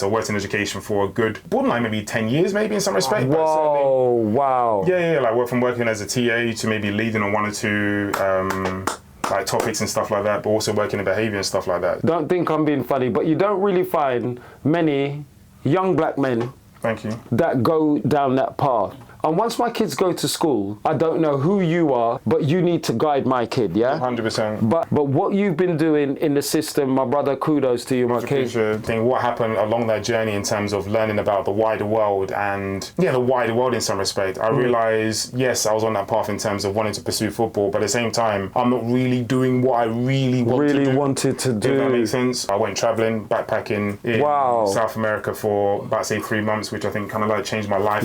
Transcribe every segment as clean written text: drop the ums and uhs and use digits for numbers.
So I worked in education for a good, borderline maybe 10 years, maybe in some respect. Whoa, wow. Yeah, like from working as a TA to maybe leading on one or two like topics and stuff like that, but also working in behaviour and stuff like that. Don't think I'm being funny, but you don't really find many young black men Thank you. that go down that path. And once my kids go to school, I don't know who you are, but you need to guide my kid, yeah? 100%. But what you've been doing in the system, my brother, kudos to you, my kid. What happened along that journey in terms of learning about the wider world and, the wider world in some respect. I realised, yes, I was on that path in terms of wanting to pursue football, but at the same time, I'm not really doing what I really wanted to do. If that makes sense. I went travelling, backpacking in South America for about, say, 3 months, which I think kind of like changed my life.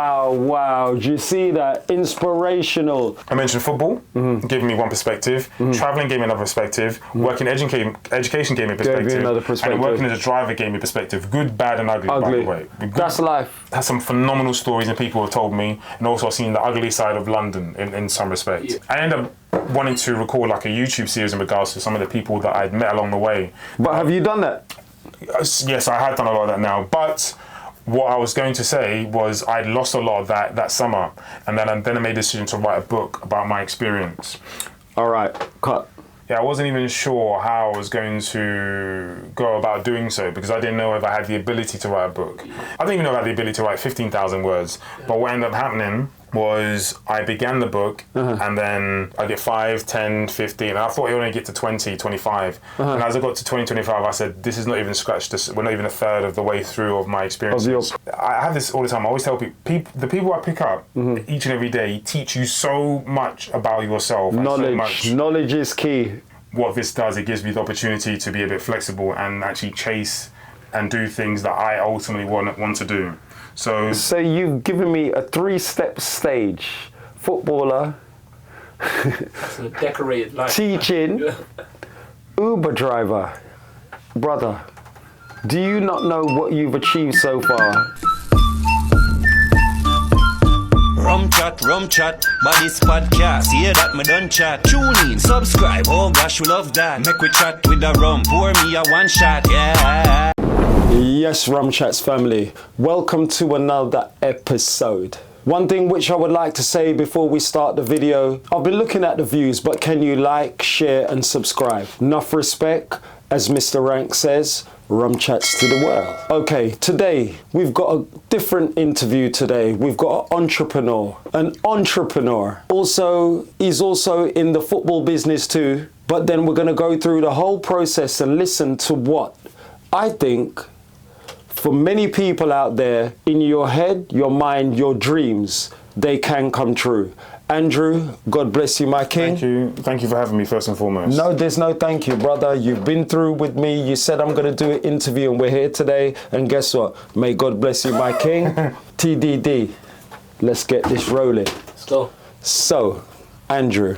Wow. Do you see that? Inspirational. I mentioned football, giving me one perspective. Traveling gave me another perspective. Working education gave me a perspective. And working as a driver gave me a perspective. Good, bad, and ugly, by the way. That's life. Has some phenomenal stories and people have told me. And also I've seen the ugly side of London in some respect. Yeah. I ended up wanting to record like a YouTube series in regards to some of the people that I'd met along the way. But have you done that? Yes, I have done a lot of that now. But what I was going to say was I'd lost a lot of that summer, and then I made a decision to write a book about my experience. All right, cut. Yeah, I wasn't even sure how I was going to go about doing so because I didn't know if I had the ability to write a book. I didn't even know I had the ability to write 15,000 words, but what ended up happening was I began the book and then I get 5, 10, 15, and I thought I only get to 20, 25. And as I got to 20, 25, I said, this is not even scratched, we're not even a third of the way through of my experiences. I have this all the time, I always tell people, the people I pick up each and every day teach you so much about yourself. Knowledge is key. What this does, it gives me the opportunity to be a bit flexible and actually chase and do things that I ultimately want to do. So you've given me a 3-step stage: footballer, so decorated life, teaching, Uber driver. Brother, do you not know what you've achieved so far? Rum chat, body's podcast. Hear that, me done chat. Tune in, subscribe. Oh gosh, we love that. Make we chat with the rum. Pour me a one shot, yeah. Yes, Rum Chatz family, welcome to another episode. One thing which I would like to say before we start the video, I've been looking at the views, but can you like, share and subscribe? Enough respect, as Mr. Rank says, Rum Chatz to the world. Okay, today we've got a different interview today. We've got an entrepreneur. Also, he's also in the football business too, but then we're gonna go through the whole process and listen to what I think for many people out there, in your head, your mind, your dreams, they can come true. Andrew, God bless you, my king. Thank you for having me first and foremost. No, there's no thank you, brother. You've been through with me. You said I'm going to do an interview and we're here today. And guess what? May God bless you, my king. TDD, let's get this rolling. Let's go. So, Andrew,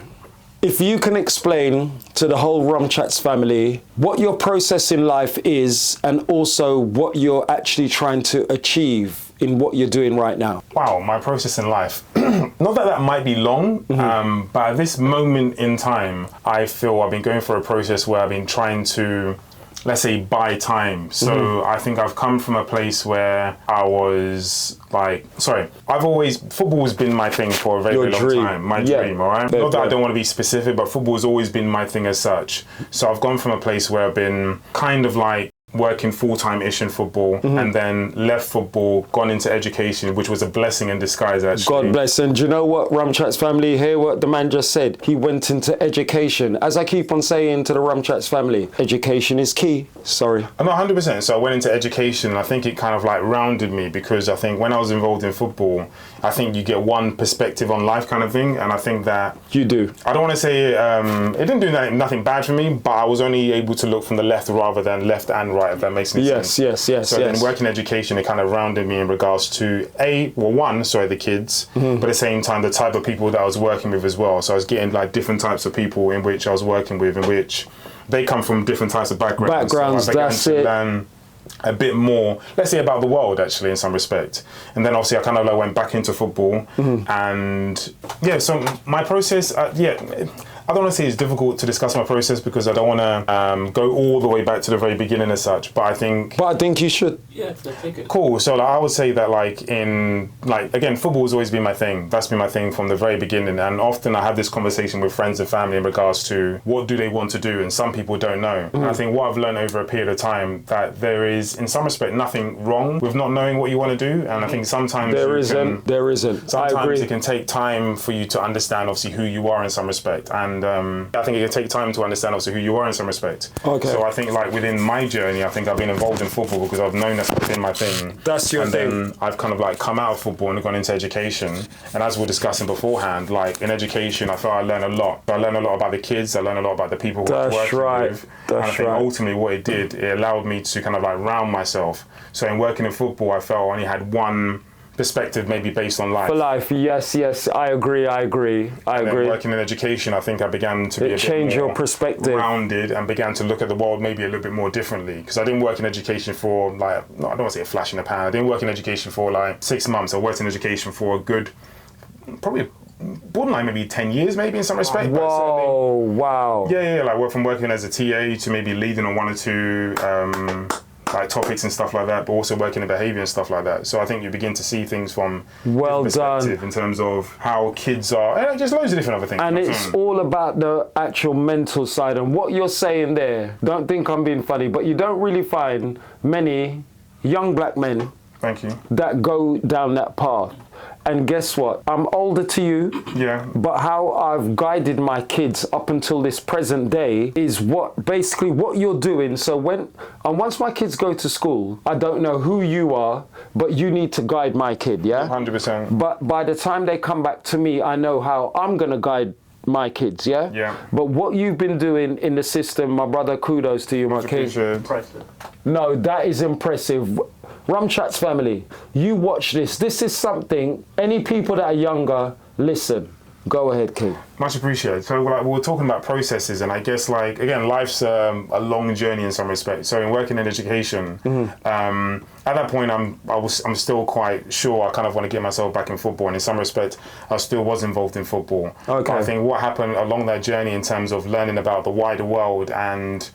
if you can explain to the whole Rum Chatz family what your process in life is and also what you're actually trying to achieve in what you're doing right now. Wow, my process in life. Not that might be long, but at this moment in time, I feel I've been going through a process where I've been trying to, let's say, buy time. So I think I've come from a place where I was football has been my thing for a very long time. My dream, all right? Not that I don't want to be specific, but football has always been my thing as such. So I've gone from a place where I've been kind of like working full-time-ish in football and then left football, gone into education, which was a blessing in disguise, actually. God bless. And do you know what, Rum Chatz family, hear what the man just said? He went into education. As I keep on saying to the Rum Chatz family, education is key. Sorry. I'm not 100%. So I went into education and I think it kind of like rounded me because I think when I was involved in football, I think you get one perspective on life kind of thing. And I think that... You do. I don't want to say it didn't do nothing bad for me, but I was only able to look from the left rather than left and right, if that makes any sense. Yes. So then working education, it kind of rounded me in regards to the kids, but at the same time, the type of people that I was working with as well. So I was getting like different types of people in which I was working with, in which they come from different types of backgrounds. So that's it. Learn a bit more, let's say, about the world actually in some respect. And then obviously I kind of like went back into football and so my process, I don't want to say it's difficult to discuss my process because I don't want to go all the way back to the very beginning as such. But I think you should. Yeah, take it. Cool. So like, I would say that again, football has always been my thing. That's been my thing from the very beginning. And often I have this conversation with friends and family in regards to what do they want to do, and some people don't know. And I think what I've learned over a period of time that there is, in some respect, nothing wrong with not knowing what you want to do. And I think sometimes there isn't. Sometimes it can take time for you to understand, obviously, who you are in some respect. And I think it can take time to understand, obviously, who you are in some respect. Okay. So I think, like, within my journey, I think I've been involved in football because I've known that's been my thing. That's your thing. And then I've kind of, like, come out of football and gone into education. And as we were discussing beforehand, like, in education, I felt I learned a lot. I learned a lot about the kids. I learned a lot about the people who I was working with. And I think ultimately what it did, it allowed me to kind of, like, round myself. So in working in football, I felt I only had one perspective, maybe based on life. For life, yes, I agree. Working in education, I think I began to be a bit more your perspective, rounded, and began to look at the world maybe a little bit more differently. Because I didn't work in education for I don't want to say a flash in the pan. I didn't work in education for like 6 months. I worked in education for a good, probably borderline maybe 10 years, maybe in some respect. Wow. Yeah. Like from working as a TA to maybe leading on 1 or 2. Like topics and stuff like that, but also working in behaviour and stuff like that. So I think you begin to see things from perspective in terms of how kids are, and just loads of different other things. And it's all about the actual mental side. And what you're saying there, don't think I'm being funny, but you don't really find many young black men Thank you. that go down that path. And guess what? I'm older to you. Yeah. But how I've guided my kids up until this present day is basically what you're doing. So once my kids go to school, I don't know who you are, but you need to guide my kid, yeah? 100%. But by the time they come back to me, I know how I'm going to guide my kids, yeah? Yeah. But what you've been doing in the system, my brother, kudos to you, my kid. Impressive. No, that is impressive. Rum Chatz family, you watch this. This is something, any people that are younger, listen. Go ahead, King. Much appreciated. So like, we were talking about processes, and I guess like, again, life's a long journey in some respects. So in working in education, at that point, I'm still quite sure I kind of want to get myself back in football, and in some respect, I still was involved in football. Okay. But I think what happened along that journey in terms of learning about the wider world and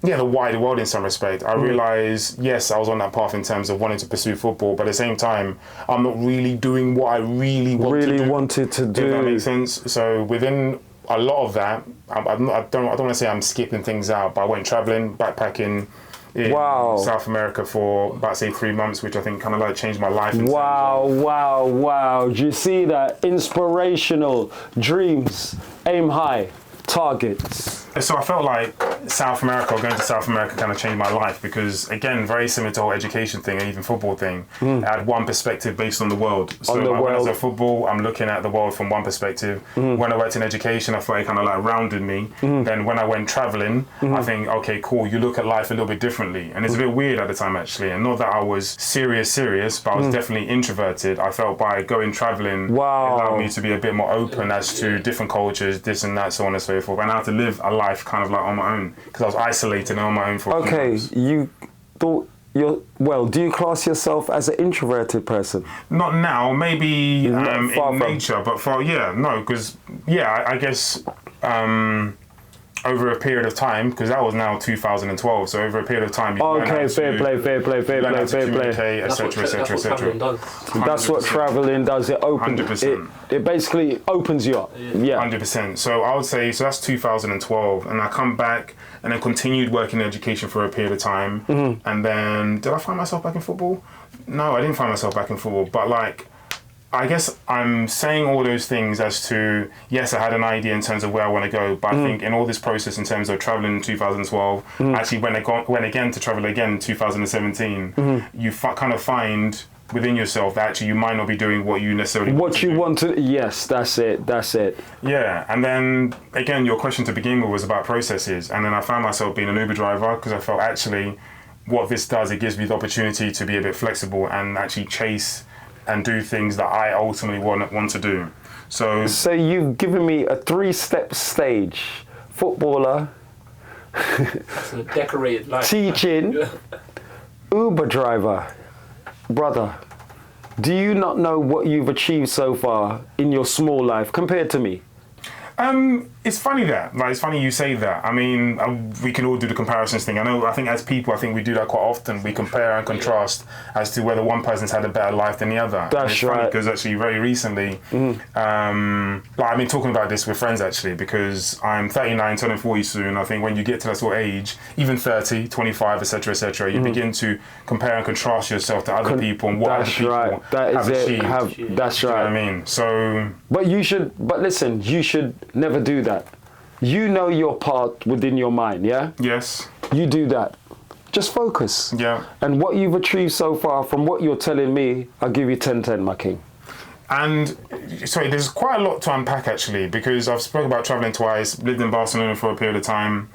the wider world in some respect, I realised, yes, I was on that path in terms of wanting to pursue football, but at the same time, I'm not really doing what I really wanted to do. If that makes sense. So within a lot of that, I don't want to say I'm skipping things out, but I went travelling, backpacking in South America for about, say, 3 months, which I think kind of like changed my life. Wow. Do you see that? Inspirational, dreams, aim high, targets. So I felt like going to South America kind of changed my life because, again, very similar to the whole education thing and even football thing. I had one perspective based on the world. So when I was at football, I'm looking at the world from one perspective. When I worked in education, I thought it kind of like rounded me. Then when I went traveling, I think, okay, cool, you look at life a little bit differently. And it's a bit weird at the time, actually. And not that I was serious, but I was definitely introverted. I felt by going traveling, it allowed me to be a bit more open as to different cultures, this and that, so on and so forth. And I had to live a life kind of like on my own because I was isolated on my own for months. You thought do you class yourself as an introverted person? Not now, maybe in nature, but because I guess over a period of time, because that was now 2012, so over a period of time, fair play, etc. That's what traveling does. It opens. 100%. It basically opens you up. Yeah. 100%. So I would say, so that's 2012, and I come back and then continued working in education for a period of time, and then did I find myself back in football? No, I didn't find myself back in football, but like, I guess I'm saying all those things as to, yes, I had an idea in terms of where I want to go, but I think in all this process in terms of traveling in 2012, actually went again to travel again in 2017, you kind of find within yourself that actually you might not be doing what you necessarily want to do. Yes, that's it. Yeah, and then again, your question to begin with was about processes, and then I found myself being an Uber driver because I felt actually what this does, it gives me the opportunity to be a bit flexible and actually chase and do things that I ultimately want to do. So you've given me a 3-step stage: footballer, so decorated life, teaching, Uber driver. Brother, do you not know what you've achieved so far in your small life compared to me? It's funny it's funny you say that. I mean, we can all do the comparisons thing. I think as people, I think we do that quite often. We compare and contrast as to whether one person's had a better life than the other. That's right. Because actually, very recently, I've been talking about this with friends actually, because I'm 39, turning 40 soon. I think when you get to that sort of age, even 30, 25, etc., you begin to compare and contrast yourself to other people and what other people have achieved. That's right. You know what I mean? So, but listen, you should never do that. You know your part within your mind, yeah? yes. You do that. Just focus. Yeah. And what you've achieved so far, from what you're telling me, I'll give you 10-10, my king. And sorry, there's quite a lot to unpack actually, because I've spoken about traveling twice, lived in Barcelona for a period of time,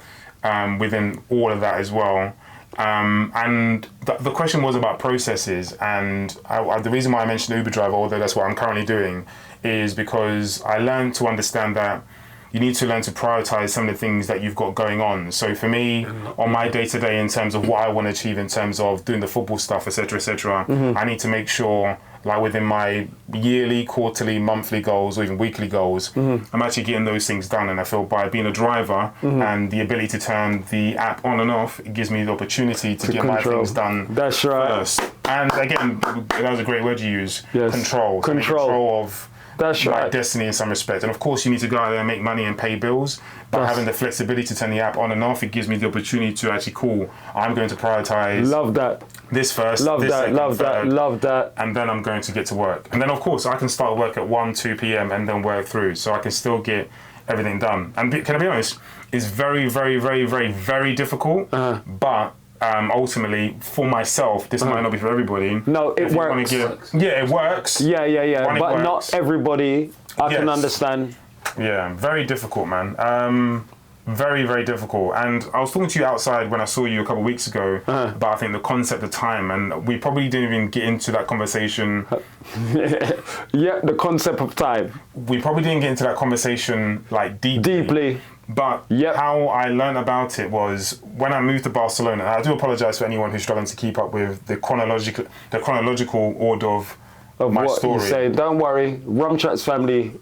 within all of that as well. And the question was about processes, and the reason why I mentioned Uber driver, although that's what I'm currently doing, is because I learned to understand that you need to learn to prioritize some of the things that you've got going on. So for me, on my day-to-day, in terms of what I want to achieve in terms of doing the football stuff, etc., I need to make sure, like within my yearly, quarterly, monthly goals, or even weekly goals, I'm actually getting those things done. And I feel by being a driver and the ability to turn the app on and off, it gives me the opportunity to get my things done. That's right. First. And again, that was a great word you used. Yes. Control. So control of That's right. destiny in some respect. And of course, you need to go out there and make money and pay bills. But having the flexibility to turn the app on and off, it gives me the opportunity to actually I'm going to prioritize. Love that. This first. Love this that. second, Love third, that. Love that. And then I'm going to get to work. And then of course, I can start work at 1, 2 p.m. and then work through. So I can still get everything done. And can I be honest? It's very, very, very, very, very difficult. But ultimately, for myself, this might not be for everybody. No, it works. It works. Yeah. But not everybody. I can understand. Yeah, very difficult, man. Very, very difficult. And I was talking to you outside when I saw you a couple of weeks ago about, I think, the concept of time, and we probably didn't even get into that conversation. Yeah, the concept of time. We probably didn't get into that conversation like deeply. But how I learned about it was when I moved to Barcelona. I do apologize for anyone who's struggling to keep up with the chronological order of my what story. You say. Don't worry, Rum Chatz family,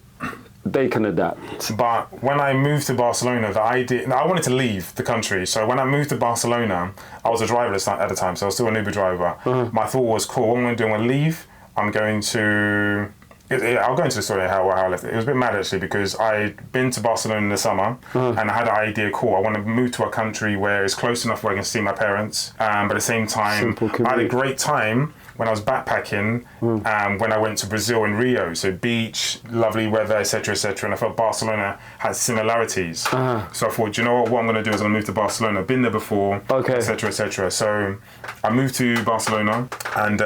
they can adapt. But when I moved to Barcelona, I wanted to leave the country. So when I moved to Barcelona, I was a driver at the time, so I was still an Uber driver. My thought was, cool, what I'm going to do, I'm going to leave. I'm going to... I'll go into the story how I left it. It was a bit mad actually, because I'd been to Barcelona in the summer and I had an idea, cool, I want to move to a country where it's close enough where I can see my parents. But at the same time, I had a great time when I was backpacking, when I went to Brazil and Rio. So beach, lovely weather, etc., and I felt Barcelona had similarities. So I thought, you know what I'm going to do is I'm going to move to Barcelona. I've been there before, etc. So I moved to Barcelona, and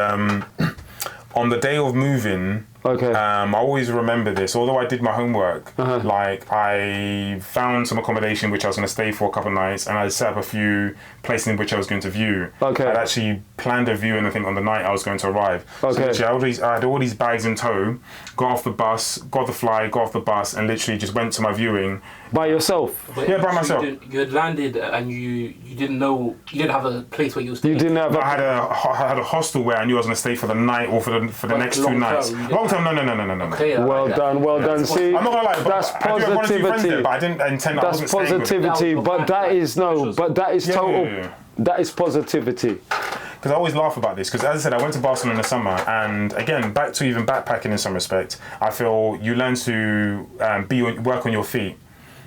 on the day of moving, I always remember this. Although I did my homework, like I found some accommodation which I was going to stay for a couple of nights, and I set up a few places in which I was going to view. I'd actually planned a view, and I think on the night I was going to arrive. So literally, I had all these bags in tow, got off the bus, got off the bus, and literally just went to my viewing. By yourself? But yeah, by myself. You had landed and you didn't know, you didn't have a place where you were staying. You didn't have I had a hostel where I knew I was going to stay for the night or for the next 2 nights. Long term, no. Okay, well done. See, I'm not gonna lie, that's positivity. There, but I didn't intend. That's positivity, but that is total. That is positivity. Because I always laugh about this, because as I said, I went to Barcelona in the summer, and again, back to even backpacking in some respect, I feel you learn to work on your feet.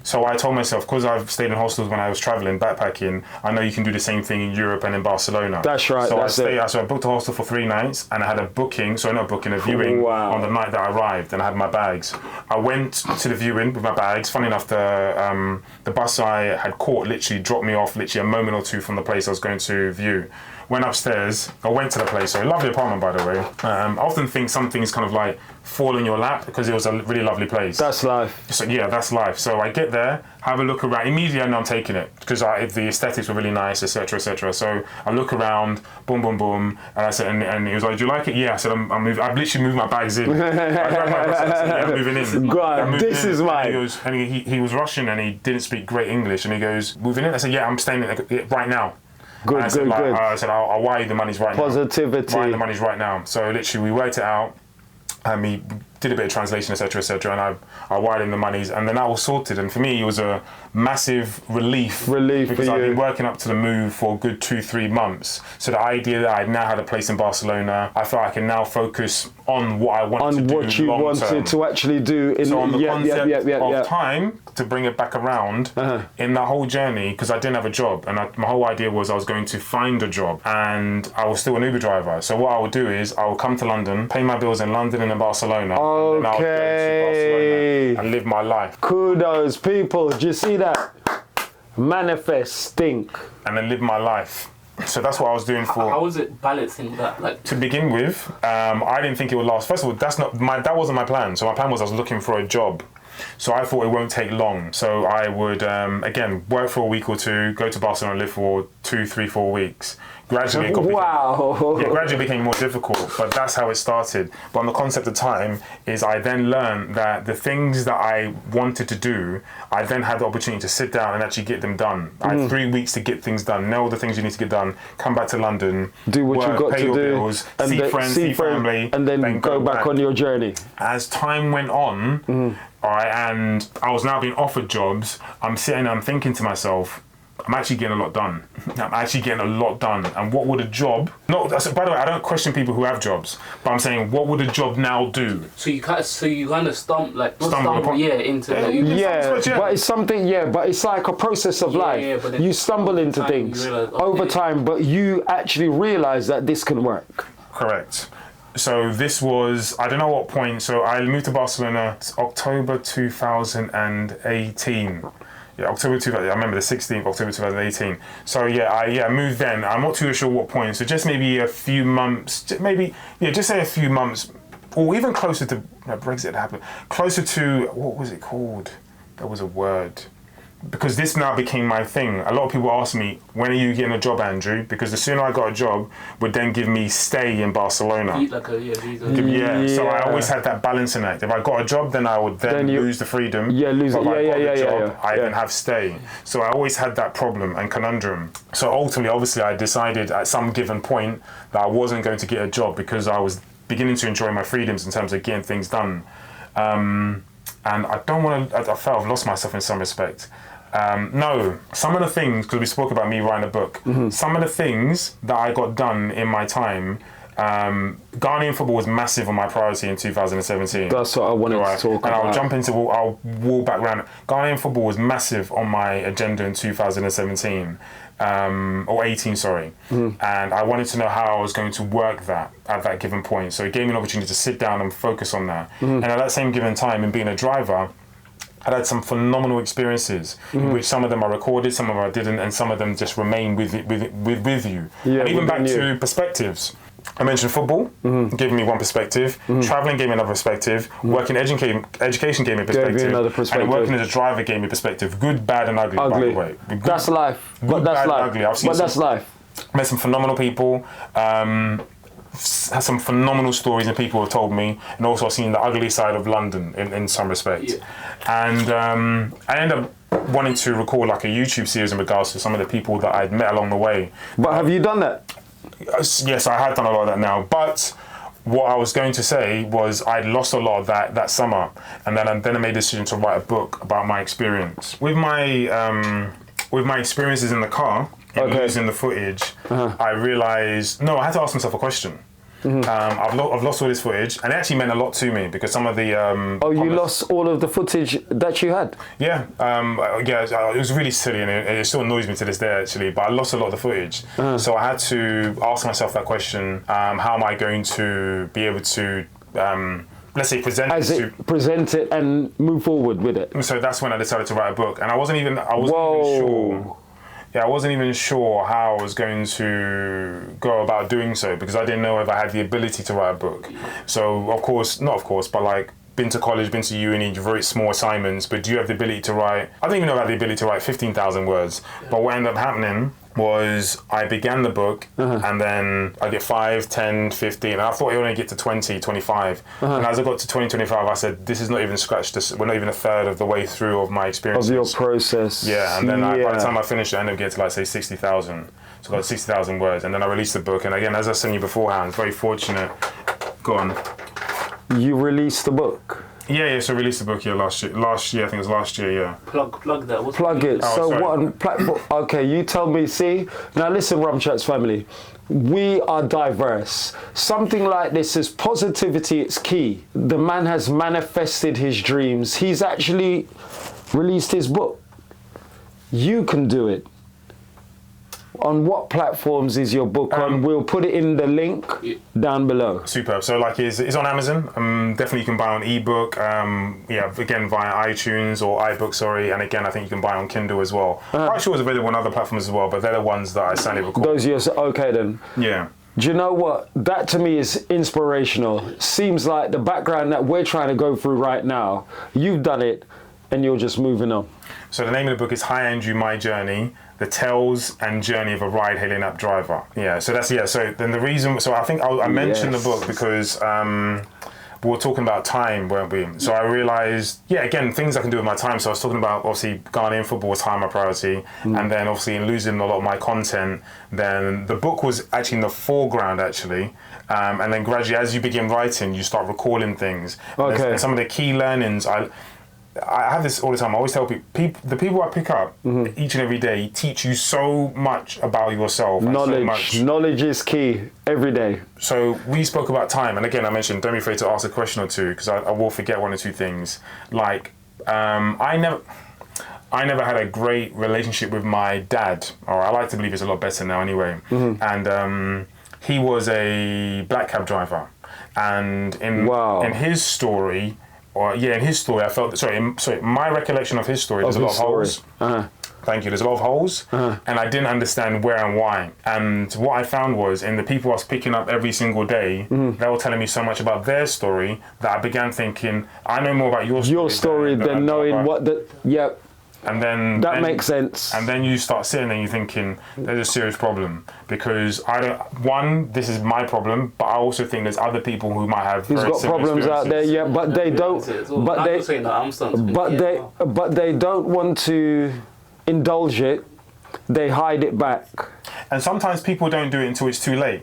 So I told myself, because I've stayed in hostels when I was traveling, backpacking, I know you can do the same thing in Europe and in Barcelona. That's right. So I booked a hostel for 3 nights, and I had a viewing on the night that I arrived, and I had my bags. I went to the viewing with my bags. Funny enough, the bus I had caught literally dropped me off literally a moment or two from the place I was going to view. Went upstairs, I went to the place, so a lovely apartment by the way. I often think some things kind of like fall in your lap because it was a really lovely place. That's life. So yeah, that's life. So I get there, have a look around, immediately I know I'm taking it because the aesthetics were really nice, etc. So I look around, boom, and I said, and he was like, do you like it? Yeah, I said, I've literally moved my bags in. I grabbed my bags and I said, yeah, I'm moving in. Go on, this is mine. He was Russian and he didn't speak great English, and he goes, moving in? I said, yeah, I'm staying right now. Good. I said, I'll wire you the money's right Positivity. now. Wire the money's right now. So literally we worked it out, and we did a bit of translation, etc., and I wired in the monies, and then that was sorted. And for me, it was a massive relief because I've been working up to the move for a good 2-3 months. So the idea that I now had a place in Barcelona, I felt I can now focus on what I wanted to do. On what you wanted to actually do. So on the concept of time, to bring it back around, in that whole journey, because I didn't have a job, and my whole idea was I was going to find a job, and I was still an Uber driver. So what I would do is I would come to London, pay my bills in London and in Barcelona, and then I would go to Barcelona and live my life. Kudos, people. Do you see that? Manifesting. And then live my life. So that's what I was doing for. How was it balancing that? Like, to begin with, I didn't think it would last. First of all, that wasn't my plan. So my plan was I was looking for a job. So I thought it won't take long. So I would, again, work for a week or two, go to Barcelona, live for 2, 3, 4 weeks. Gradually, gradually became more difficult, but that's how it started. But on the concept of time is I then learned that the things that I wanted to do, I then had the opportunity to sit down and actually get them done. I had 3 weeks to get things done, know all the things you need to get done, come back to London, do what you got pay to your do, bills, see friends, see family, and then go back on your journey. As time went on, and I was now being offered jobs, I'm sitting and I'm thinking to myself, I'm actually getting a lot done. And what would a job... No, by the way, I don't question people who have jobs, but I'm saying, what would a job now do? So you kind of stumble into but it's something, but it's like a process of life. But you stumble into things over time, but you actually realise that this can work. Correct. So this was, I don't know what point, so I moved to Barcelona October 2018. Yeah, October 2000. I remember the 16th October 2018. So I moved then. I'm not too sure what point. So just maybe a few months. Just say a few months, or even closer to Brexit happened. Closer to, what was it called? There was a word. Because this now became my thing. A lot of people ask me, when are you getting a job, Andrew? Because the sooner I got a job, would then give me stay in Barcelona. So I always had that balancing act. If I got a job, then I would then lose the freedom. I then have stay. So I always had that problem and conundrum. So ultimately, obviously, I decided at some given point that I wasn't going to get a job because I was beginning to enjoy my freedoms in terms of getting things done. And I don't want to, I felt I've lost myself in some respect. No, some of the things, because we spoke about me writing a book, some of the things that I got done in my time, Ghanaian football was massive on my priority in 2017. That's what I wanted to talk about. And I'll walk back around. Ghanaian football was massive on my agenda in 2017. Or 18, sorry. And I wanted to know how I was going to work that at that given point. So it gave me an opportunity to sit down and focus on that. And at that same given time, in being a driver, I had some phenomenal experiences, in which some of them I recorded, some of them I didn't, and some of them just remain with you. And even back to perspectives. I mentioned football, gave me one perspective. Traveling gave me another perspective. Working education gave me a perspective. And working as a driver gave me a perspective. Good, bad, and ugly. By the way. That's life. Good, bad, and ugly. That's life. Met some phenomenal people. Had some phenomenal stories and people have told me, and also I've seen the ugly side of London in some respect. And I ended up wanting to record like a YouTube series in regards to some of the people that I'd met along the way. But have you done that? Yes, I had done a lot of that now. But what I was going to say was I'd lost a lot of that summer, and then I made a decision to write a book about my experience with my experiences in the car. Losing the footage, I realised, I had to ask myself a question. I've lost all this footage, and it actually meant a lot to me because some of the you lost all of the footage that you had? It was really silly, and it still annoys me to this day actually, but I lost a lot of the footage. So I had to ask myself that question, how am I going to be able to let's say present it and move forward with it? So that's when I decided to write a book, and I wasn't even sure. I wasn't even sure how I was going to go about doing so because I didn't know if I had the ability to write a book. So but like been to college, been to uni, you wrote small assignments, but do you have the ability to write? I don't even know about the ability to write 15,000 words. But what ended up happening was I began the book and then I get 5, 10, 15, and I thought I only get to 20, 25. And as I got to 20, 25, I said, this is not even scratched. We're not even a third of the way through of my experience. Of your process. Yeah, and then by the time I finished, I ended up getting to like say 60,000. So I got 60,000 words, and then I released the book. And again, as I said you beforehand, very fortunate. Go on. you released the book. Yeah, so I released the book last year. I think it was last year, yeah. Plug that. Plug it. Oh, So sorry. what platform? Okay, you tell me. See, now listen, Rum Chatz family. We are diverse. Something like this is positivity. It's key. The man has manifested his dreams. He's actually released his book. You can do it. On what platforms is your book on? We'll put it in the link down below. Superb. So like it's on Amazon. Definitely you can buy on ebook. Again via iTunes or iBook, sorry. And again, I think you can buy on Kindle as well. I'm sure it's available on other platforms as well, but they're the ones that I certainly record. Those are your, okay then. Yeah. Do you know what? That to me is inspirational. Seems like the background that we're trying to go through right now, you've done it and you're just moving on. So the name of the book is Hi Andrew, My Journey, The Tales and Journey of a Ride-Hailing App Driver. Yeah, so that's, so then the reason, so I think I mentioned the book because we were talking about time, weren't we? So I realised, again, things I can do with my time. So I was talking about, obviously, Ghanaian football was high my priority. And then, obviously, in losing a lot of my content, then the book was actually in the foreground, actually. And then gradually, as you begin writing, you start recalling things. Okay. And some of the key learnings, I have this all the time. I always tell people, the people I pick up each and every day teach you so much about yourself. Knowledge is key every day. So we spoke about time, and again, I mentioned don't be afraid to ask a question or two because I will forget one or two things. Like I never had a great relationship with my dad, or I like to believe it's a lot better now anyway. And he was a black cab driver, and in his story. In his story, I felt my recollection of his story, there's a lot of holes. Thank you. There's a lot of holes, and I didn't understand where and why. And what I found was, in the people I was picking up every single day, they were telling me so much about their story that I began thinking, I know more about your story than knowing what the. Yep. And then that makes sense. And then you start sitting there and you're thinking, there's a serious problem because this is my problem, but I also think there's other people who might have who's got problems out there, but they don't. But they don't want to indulge it. They hide it back. And sometimes people don't do it until it's too late.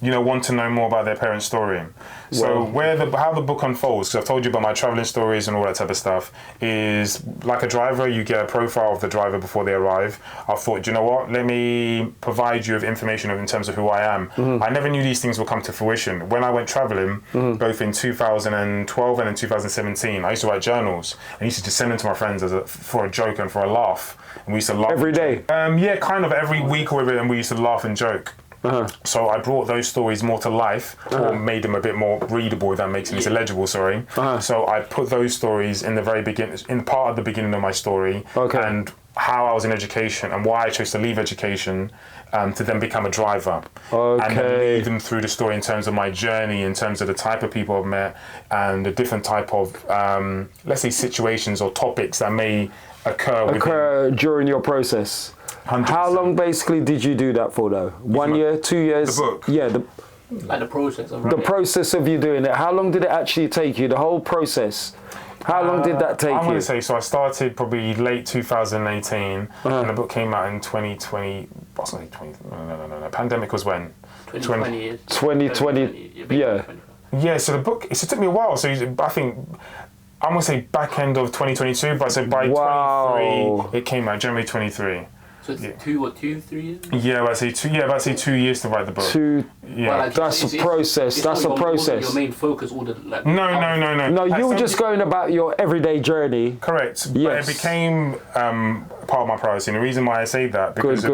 Want to know more about their parents' story. So how the book unfolds, because I've told you about my traveling stories and all that type of stuff, is like a driver, you get a profile of the driver before they arrive. I thought, you know what, let me provide you with information in terms of who I am. I never knew these things would come to fruition. When I went traveling, both in 2012 and in 2017, I used to write journals. I used to just send them to my friends for a joke and for a laugh. And we used to laugh. Every day? Kind of every week or every, and we used to laugh and joke. So I brought those stories more to life, or made them a bit more readable, if that makes sense, legible, sorry. So I put those stories in the very beginning, in part of the beginning of my story, and how I was in education and why I chose to leave education to then become a driver. And then lead them through the story in terms of my journey, in terms of the type of people I've met, and the different type of, let's say, situations or topics that may occur during your process. 100%. How long basically did you do that for though? 1 year, 2 years? The book? Yeah. The process of the process of you doing it. How long did it actually take you? The whole process. How long did that take you? I'm going to say, so I started probably late 2018, and the book came out in 2020. What's it? No. Pandemic was when? 2020. 2020. Yeah. Yeah. So the book. It took me a while. So I think. I'm going to say back end of 2022, but I said by 23, it came out January 23. So it's 3 years? Yeah, about to say 2 years to write the book. That's a process. That's a process. Your main focus, all the No. No, you were just going about your everyday journey. Correct. Yes. But it became part of my priority. And the reason why I say that, because it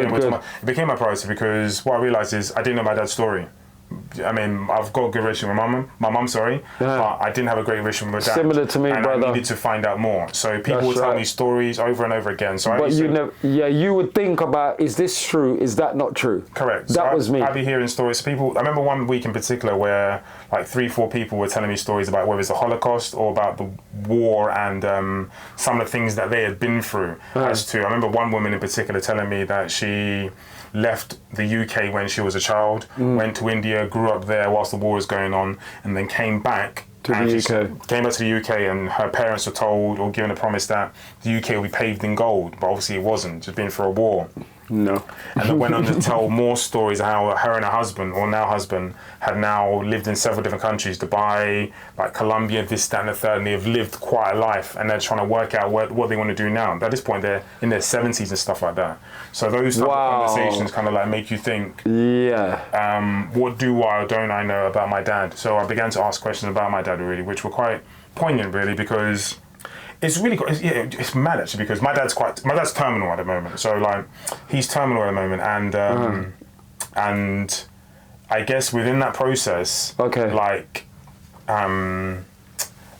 became my priority because what I realised is I didn't know my dad's story. I mean, I've got a good relationship with my mum, but I didn't have a great relationship with my dad. Similar to me, and brother. I needed to find out more. So people would tell me stories over and over again. So you would think about, is this true? Is that not true? Correct. That was me. I'd be hearing stories. So I remember one week in particular where like 3-4 people were telling me stories about whether it's the Holocaust or about the war and some of the things that they had been through. I remember one woman in particular telling me that she left the UK when she was a child, went to India, grew up there whilst the war was going on, and then came back to the UK. Came back to the UK, and her parents were told or given a promise that the UK would be paved in gold, but obviously it wasn't, just been for a war. No. And then went on to tell more stories of how her and her husband, or now husband, had now lived in several different countries, Dubai, like Colombia, this, that, and the third, and they've lived quite a life, and they're trying to work out what they want to do now. At this point, they're in their 70s and stuff like that. So those type of conversations kind of like make you think, what do I or don't I know about my dad? So I began to ask questions about my dad, really, which were quite poignant, really, because it's really it's mad actually, because my dad's terminal at the moment. So like he's terminal at the moment, and I guess within that process, like I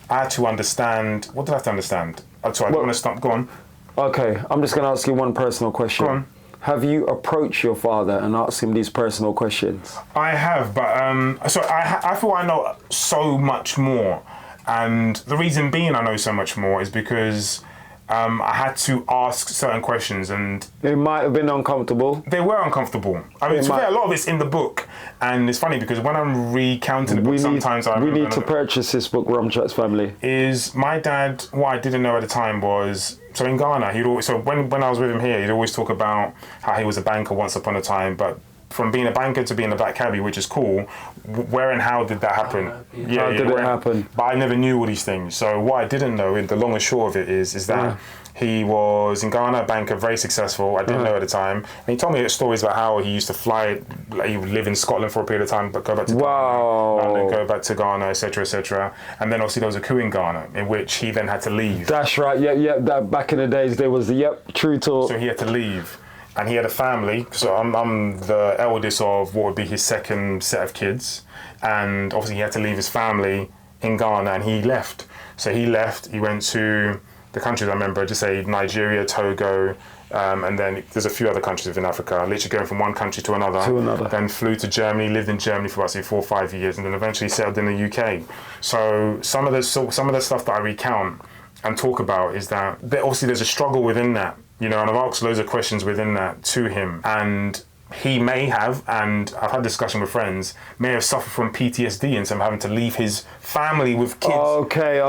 had to understand. What did I have to understand? Sorry, I don't want to stop. Go on. Okay, I'm just going to ask you one personal question. Go on. Have you approached your father and asked him these personal questions? I have, but so I feel I know so much more. And the reason being I know so much more is because I had to ask certain questions, and it might have been uncomfortable. They were uncomfortable. I mean, a lot of it's in the book, and it's funny because when I'm recounting the book, sometimes we need to purchase this book, Rum Chatz family. Is my dad? What I didn't know at the time was, so in Ghana, when I was with him here, he'd always talk about how he was a banker once upon a time, but from being a banker to being a black cabbie, which is cool, where and how did that happen? How did it happen? But I never knew all these things. So what I didn't know, the long and short of it is that he was in Ghana, a banker, very successful. I didn't know at the time. And he told me stories about how he used to fly, like he would live in Scotland for a period of time, but go back to Ghana, and then go back to Ghana, etc., etc. And then obviously there was a coup in Ghana, in which he then had to leave. That's right. Yeah. That back in the days there was true talk. So he had to leave. And he had a family, so I'm the eldest of what would be his second set of kids. And obviously he had to leave his family in Ghana, and he left. So he left, he went to the countries I remember, just say Nigeria, Togo, and then there's a few other countries within Africa, literally going from one country to another. Then flew to Germany, lived in Germany for about 4 or 5 years, and then eventually settled in the UK. So some of the stuff that I recount and talk about is that obviously there's a struggle within that. You know, and I've asked loads of questions within that to him. And he may have, and I've had discussion with friends, may have suffered from PTSD in terms of having to leave his family with kids. Okay.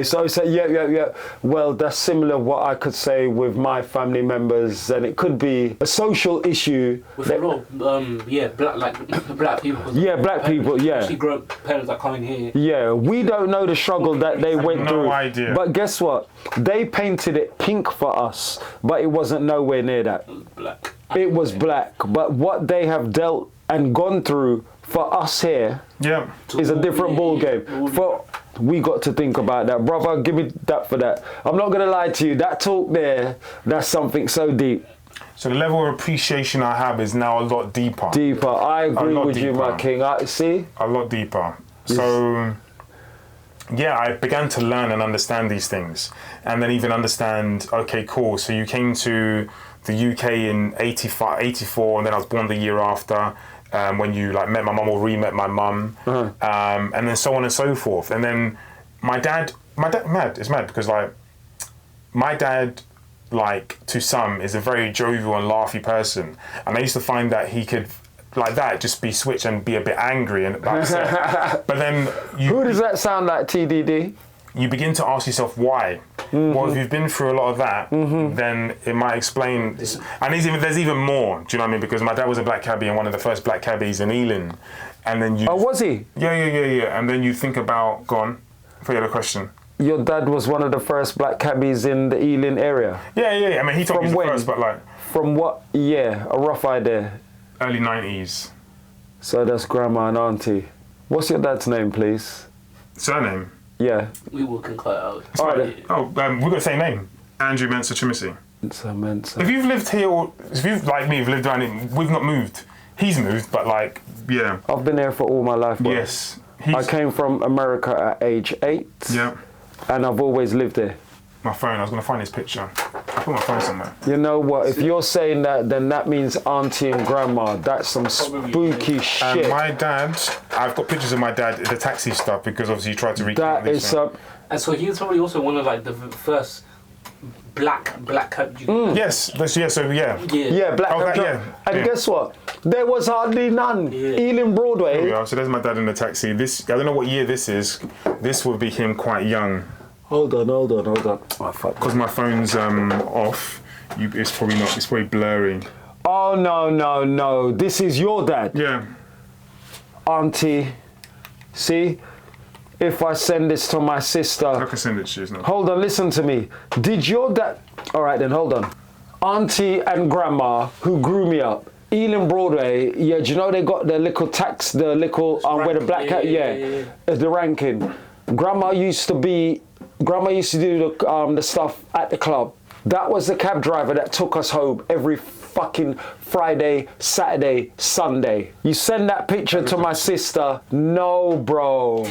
So yeah. Well, that's similar what I could say with my family members, and it could be a social issue. With a lot of, black people. Yeah, black people, yeah. Actually grown parents that come in here. Yeah, we don't know the struggle that they went through. No idea. But guess what? They painted it pink for us, but it wasn't nowhere near that. Black. It was black, but what they have dealt and gone through for us here is a different ball game. We got to think about that. Brother, give me that for that. I'm not going to lie to you. That talk there, that's something so deep. So the level of appreciation I have is now a lot deeper. I agree with you, my king. See? A lot deeper. So, yeah, I began to learn and understand these things. And then even understand, okay, cool. So you came to the UK in 84, and then I was born the year after, when you like met my mum or re-met my mum, and then so on and so forth. And then my dad, it's mad because like my dad, like to some, is a very jovial and laughy person, and I used to find that he could like that just be switched and be a bit angry and upset. But then who does that sound like, TDD? You begin to ask yourself why. Well, if you've been through a lot of that, then it might explain. And there's even more. Do you know what I mean? Because my dad was a black cabbie and one of the first black cabbies in Ealing. And then Oh, was he? Yeah. And then you think about. Go on. For your other question. Your dad was one of the first black cabbies in the Ealing area. Yeah. I mean, he told me he was the first, but like. From what year? A rough idea. Early 90s. So that's grandma and auntie. What's your dad's name, please? Surname. Yeah. We will can cut out. All right. We've got the same name. Andrew Mensah Chimisi. Mensah. If you've lived here, or if you've, like me, lived around here, we've not moved. He's moved, but like, yeah. I've been here for all my life. Bro. Yes. I came from America at age 8. Yeah. And I've always lived there. My phone, I was going to find his picture. I put my phone somewhere. You know what? If you're saying that, then that means auntie and grandma. That's some spooky shit. And my dad, I've got pictures of my dad in the taxi stuff because obviously he tried to recreate that is up. And so he was probably also one of like the first black cat. Yes, Yeah, black cat. And guess what? There was hardly none. Ealing Broadway. There we are. So there's my dad in the taxi. This, I don't know what year this is. This would be him quite young. Hold on. Oh, fuck. Because my phone's off, it's probably blurry. Oh, no. This is your dad. Yeah. Auntie, see? If I send this to my sister... I can send it to you. Hold on, listen to me. Did your dad... All right, then, hold on. Auntie and grandma, who grew me up, Ealing Broadway, yeah, do you know they got the little tax, the little, where the black cat, the ranking. Grandma used to do the stuff at the club. That was the cab driver that took us home every fucking Friday, Saturday, Sunday. You send that picture to my sister. No, bro.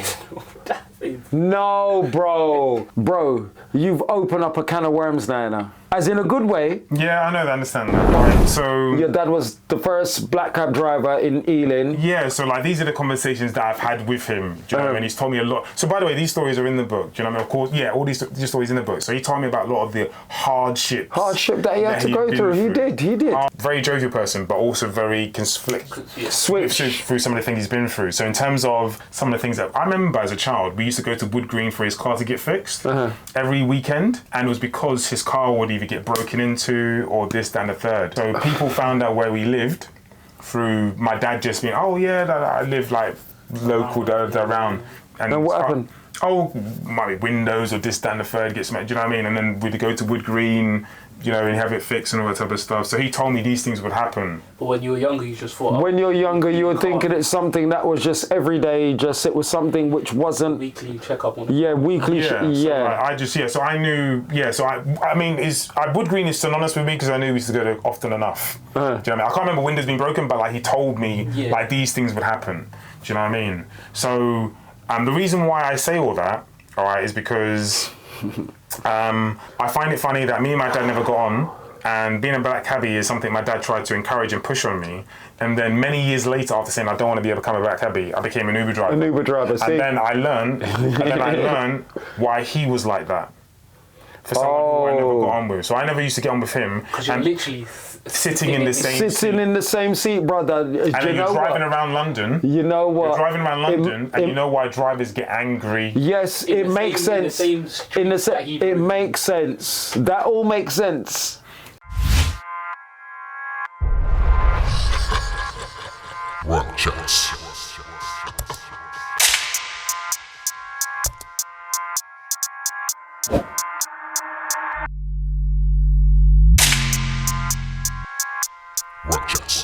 No, bro. Bro, you've opened up a can of worms now. As in a good way. Yeah, I know, I understand that. Right, so... Your dad was the first black cab driver in Ealing. Yeah, so like these are the conversations that I've had with him. Do you know what I mean? He's told me a lot. So by the way, these stories are in the book. Do you know what I mean? Of course, yeah, all these stories in the book. So he told me about a lot of the hardships. Hardship that he had to go through. He did. Very jovial person, but also very switch through some of the things he's been through. So in terms of some of the things that I remember as a child, we used to go to Wood Green for his car to get fixed every weekend, and it was because his car would either get broken into or this, that, and the third. So people found out where we lived through my dad just being, oh yeah, I live like local around. And what happened? Oh, might be windows or this, that, and the third gets made. Do you know what I mean? And then we'd go to Wood Green, you know, and have it fixed and all that type of stuff. So he told me these things would happen. But when you were younger, you just thought... When you're younger, you were thinking it's something that was just every day, it was something which wasn't... Weekly check-up on it. Yeah, weekly... So I knew... Yeah, so I mean, Wood Green is synonymous with me because I knew we used to go there often enough. Do you know what I mean? I can't remember windows being broken, but like he told me like these things would happen. Do you know what I mean? So the reason why I say all that, all right, is because... I find it funny that me and my dad never got on, and being a black cabbie is something my dad tried to encourage and push on me. And then many years later, after saying I don't want to become a black cabbie, I became an Uber driver. An Uber driver, see? And then I learned why he was like that. For someone who I never got on with. So I never used to get on with him. Because you're literally sitting in the same seat. In the same seat, brother. And then you're driving around London. You know what? You're driving around London, and you know why drivers get angry. Yes, it makes sense. It makes sense. That all makes sense. Rum Chatz. Rum Chatz.